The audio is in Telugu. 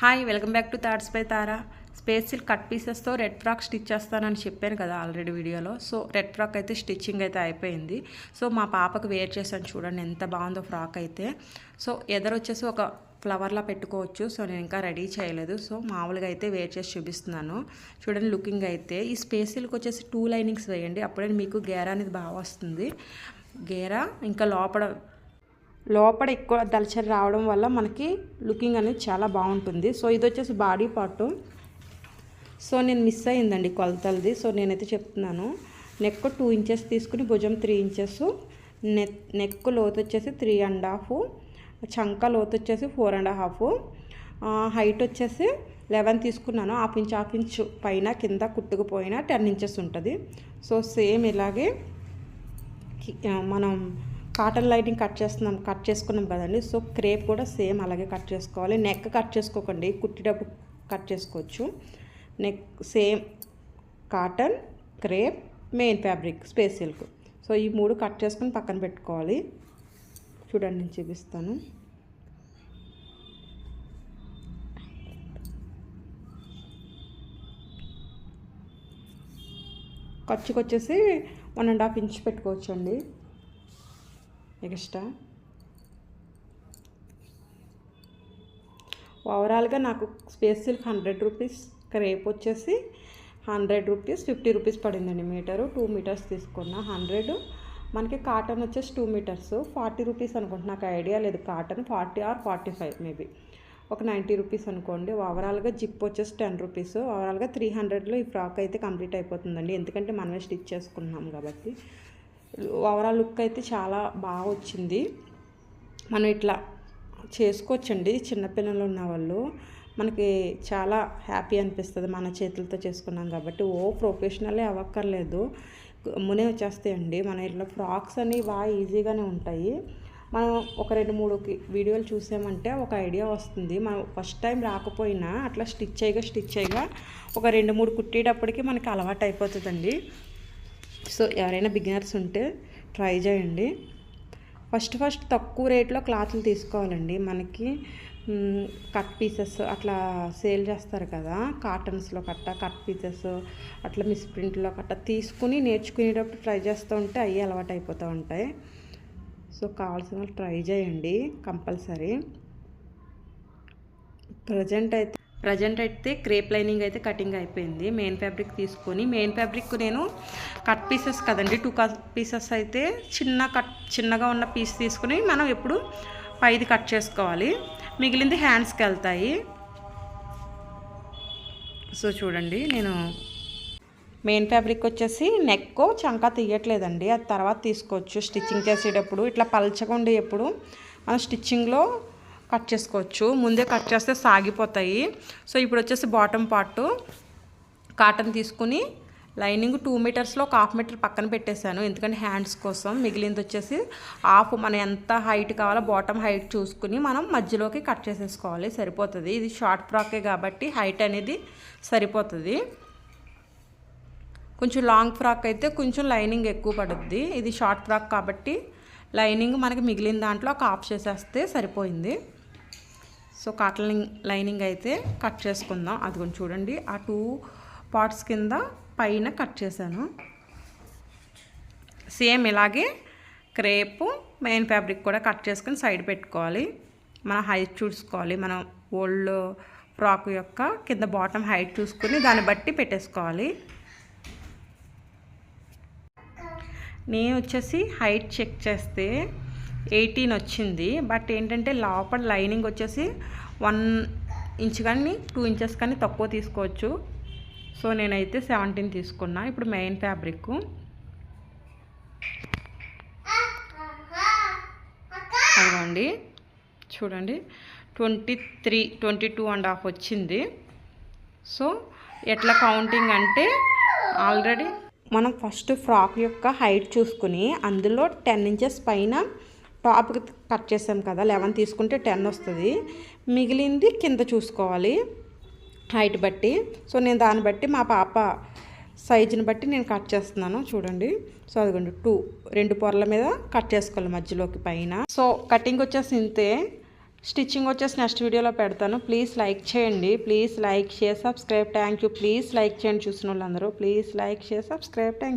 Hi, welcome back to thoughts by Tara. Space silk cut పీసెస్తో రెడ్ ఫ్రాక్ స్టిచ్ చేస్తానని చెప్పాను కదా ఆల్రెడీ వీడియోలో. సో రెడ్ ఫ్రాక్ అయితే స్టిచ్చింగ్ అయితే అయిపోయింది. సో మా పాపకు వేర్ చేశాను, చూడండి ఎంత బాగుందో ఫ్రాక్ అయితే. సో ఎదరొచ్చేసి ఒక ఫ్లవర్లా పెట్టుకోవచ్చు. సో నేను ఇంకా రెడీ చేయలేదు. సో మామూలుగా అయితే వేర్ చేసి చూపిస్తున్నాను. చూడండి లుకింగ్ అయితే. ఈ స్పేస్ సిల్క్ వచ్చేసి 2 లైనింగ్స్ వేయండి, అప్పుడే మీకు గేరా అనేది బాగా వస్తుంది. గేరా ఇంకా లోపల ఎక్కువ దళచరి రావడం వల్ల మనకి లుకింగ్ అనేది చాలా బాగుంటుంది. సో ఇది వచ్చేసి బాడీ పార్ట్. సో నేను మిస్ అయ్యిందండి కొలతలది. సో నేనైతే చెప్తున్నాను. నెక్ 2 ఇంచెస్ తీసుకుని భుజం 3 ఇంచెస్, నెక్ లోతు వచ్చేసి 3.5, చంక లోతు వచ్చేసి 4.5, హైట్ వచ్చేసి 11 తీసుకున్నాను. హాఫ్ ఇంచ్ పైన కింద కుట్టుకుపోయిన 10 ఇంచెస్ ఉంటుంది. సో సేమ్ ఇలాగే మనం కాటన్ లైనింగ్ కట్ చేసుకున్నాం కదండి. సో క్రేప్ కూడా సేమ్ అలాగే కట్ చేసుకోవాలి. నెక్ కట్ చేసుకోకండి, కుట్టేటప్పుడు కట్ చేసుకోవచ్చు. Neck same cotton, crepe, main fabric space silk. So ఈ 3 కట్ చేసుకుని పక్కన పెట్టుకోవాలి. చూడండి నేను చూపిస్తాను. ఖర్చుకు వచ్చేసి 1.5 ఇంచ్ పెట్టుకోవచ్చు అండి ఎక్స్ట్రా. ఓవరాల్గా నాకు స్పేస్ సిల్క్ 100 రూపీస్, క్రేప్ వచ్చేసి 100 రూపీస్, 50 రూపీస్ పడిందండి మీటరు. 2 మీటర్స్ తీసుకున్నా 100. మనకి కాటన్ వచ్చేసి 2 మీటర్స్ 40 రూపీస్ అనుకుంటున్నా, నాకు ఐడియా లేదు. కాటన్ 40 or 45 మేబీ, ఒక 90 రూపీస్ అనుకోండి. ఓవరాల్గా జిప్ వచ్చేసి 10 రూపీస్. ఓవరాల్గా 300లో ఈ ఫ్రాక్ అయితే కంప్లీట్ అయిపోతుందండి, ఎందుకంటే మనమే స్టిచ్ చేసుకున్నాం కాబట్టి. ఓవరాల్ లుక్ అయితే చాలా బాగా వచ్చింది. మనం ఇట్లా చేసుకోవచ్చండి. చిన్నపిల్లలు ఉన్న వాళ్ళు మనకి చాలా హ్యాపీ అనిపిస్తుంది మన చేతులతో చేసుకున్నాం కాబట్టి. ప్రొఫెషనలే అవ్వక్కర్లేదు, మునే వచ్చేస్తాయండి. మన ఇట్లా ఫ్రాక్స్ అని బాగా ఈజీగానే ఉంటాయి. మనం ఒక 2-3 వీడియోలు చూసామంటే ఒక ఐడియా వస్తుంది. మనం ఫస్ట్ టైం రాకపోయినా అట్లా స్టిచ్ చేయగా ఒక 2-3 కుట్టేటప్పటికి మనకి అలవాటు అయిపోతుందండి. సో ఎవరైనా బిగినర్స్ ఉంటే ట్రై చేయండి. ఫస్ట్ తక్కువ రేట్లో క్లాత్లు తీసుకోవాలండి. మనకి కట్ పీసెస్ అట్లా సేల్ చేస్తారు కదా, కాటన్స్లో కట్ పీసెస్ అట్లా మిస్ ప్రింట్లో తీసుకుని నేర్చుకునేటప్పుడు ట్రై చేస్తూ ఉంటే అయ్యి అలవాటు అయిపోతూ ఉంటాయి. సో కావాల్సిన వాళ్ళు ట్రై చేయండి కంపల్సరీ. ప్రజెంట్ అయితే క్రేప్ లైనింగ్ అయితే కటింగ్ అయిపోయింది. మెయిన్ ఫ్యాబ్రిక్ తీసుకొని, మెయిన్ ఫ్యాబ్రిక్ నేను కట్ పీసెస్ కదండి, 2 కట్ పీసెస్ అయితే చిన్నగా ఉన్న పీస్ తీసుకుని మనం ఎప్పుడు పైది కట్ చేసుకోవాలి, మిగిలింది హ్యాండ్స్కి వెళ్తాయి. సో చూడండి, నేను మెయిన్ ఫ్యాబ్రిక్ వచ్చేసి నెక్ చంకా తీయట్లేదండి, అది తర్వాత తీసుకోవచ్చు. స్టిచ్చింగ్ చేసేటప్పుడు ఇట్లా పల్చకుండా ఎప్పుడు మనం స్టిచ్చింగ్లో కట్ చేసుకోవచ్చు. ముందే కట్ చేస్తే సాగిపోతాయి. సో ఇప్పుడు వచ్చేసి బాటమ్ పార్ట్ కాటన్ తీసుకుని లైనింగ్ 2 మీటర్స్లో 1/2 మీటర్ పక్కన పెట్టేశాను, ఎందుకంటే హ్యాండ్స్ కోసం. మిగిలింది వచ్చేసి హాఫ్, మనం ఎంత హైట్ కావాలో బాటమ్ హైట్ చూసుకుని మనం మధ్యలోకి కట్ చేసేసుకోవాలి, సరిపోతుంది. ఇది షార్ట్ ఫ్రాకే కాబట్టి హైట్ అనేది సరిపోతుంది. కొంచెం లాంగ్ ఫ్రాక్ అయితే కొంచెం లైనింగ్ ఎక్కువ పడుద్ది. ఇది షార్ట్ ఫ్రాక్ కాబట్టి లైనింగ్ మనకి మిగిలిన దాంట్లో ఒక హాఫ్ చేసేస్తే సరిపోయింది. సో కాటన్ లైనింగ్ అయితే కట్ చేసుకుందాం. అది కొంచెం చూడండి, ఆ 2 పార్ట్స్ కింద పైన కట్ చేశాను. సేమ్ ఇలాగే క్రేపు మెయిన్ ఫ్యాబ్రిక్ కూడా కట్ చేసుకుని సైడ్ పెట్టుకోవాలి. మన హైట్ చూసుకోవాలి, మనం ఓల్డ్ ఫ్రాక్ యొక్క కింద బాటమ్ హైట్ చూసుకుని దాన్ని బట్టి పెట్టేసుకోవాలి. నేను వచ్చేసి హైట్ చెక్ చేస్తే 18 వచ్చింది. బట్ ఏంటంటే లోపల లైనింగ్ వచ్చేసి 1 ఇంచ్ కానీ 2 ఇంచెస్ కానీ తక్కువ తీసుకోవచ్చు. సో నేనైతే 17 తీసుకున్నా. ఇప్పుడు మెయిన్ ఫ్యాబ్రిక్ అదిగోండి, చూడండి 22.5 వచ్చింది. సో ఎట్లా కౌంటింగ్ అంటే, ఆల్రెడీ మనం ఫస్ట్ ఫ్రాక్ యొక్క హైట్ చూసుకుని అందులో 10 ఇంచెస్ పైన టాప్కి కట్ చేసాం కదా, 11 తీసుకుంటే 10 వస్తుంది. మిగిలింది కింద చూసుకోవాలి హైట్ బట్టి. సో నేను దాన్ని బట్టి మా పాప సైజుని బట్టి నేను కట్ చేస్తున్నాను. చూడండి, సో అదిగోండి 2 పొరల మీద కట్ చేసుకోవాలి మధ్యలోకి పైన. సో కటింగ్ వచ్చేసి ఇంతే. స్టిచ్చింగ్ వచ్చేసి నెక్స్ట్ వీడియోలో పెడతాను. ప్లీజ్ లైక్ చేయండి. Please like share subscribe. Thank you. Please like చేయండి చూసిన వాళ్ళందరూ. Please like share subscribe. Thank